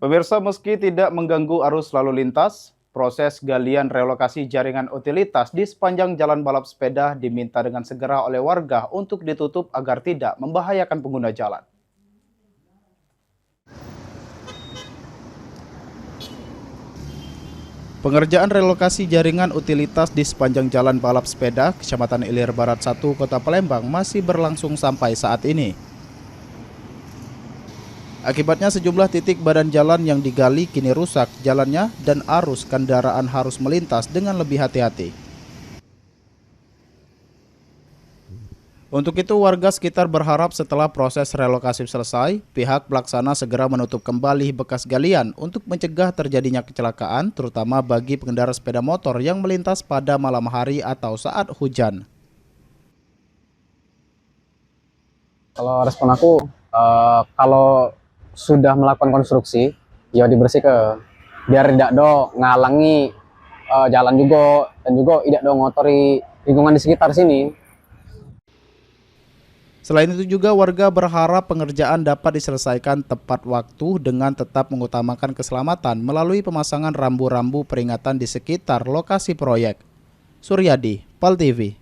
Pemirsa, meski tidak mengganggu arus lalu lintas, proses galian relokasi jaringan utilitas di sepanjang jalan balap sepeda diminta dengan segera oleh warga untuk ditutup agar tidak membahayakan pengguna jalan. Pengerjaan relokasi jaringan utilitas di sepanjang jalan balap sepeda Kecamatan Ilir Barat 1, Kota Palembang masih berlangsung sampai saat ini. Akibatnya sejumlah titik badan jalan yang digali kini rusak jalannya dan arus kendaraan harus melintas dengan lebih hati-hati. Untuk itu warga sekitar berharap setelah proses relokasi selesai, pihak pelaksana segera menutup kembali bekas galian untuk mencegah terjadinya kecelakaan terutama bagi pengendara sepeda motor yang melintas pada malam hari atau saat hujan. Kalau respon aku, kalau sudah melakukan konstruksi, ya dibersih ke biar tidak do ngalangi jalan juga dan juga tidak do ngotori lingkungan di sekitar sini. Selain itu juga warga berharap pengerjaan dapat diselesaikan tepat waktu dengan tetap mengutamakan keselamatan melalui pemasangan rambu-rambu peringatan di sekitar lokasi proyek. Suryadi, PAL TV.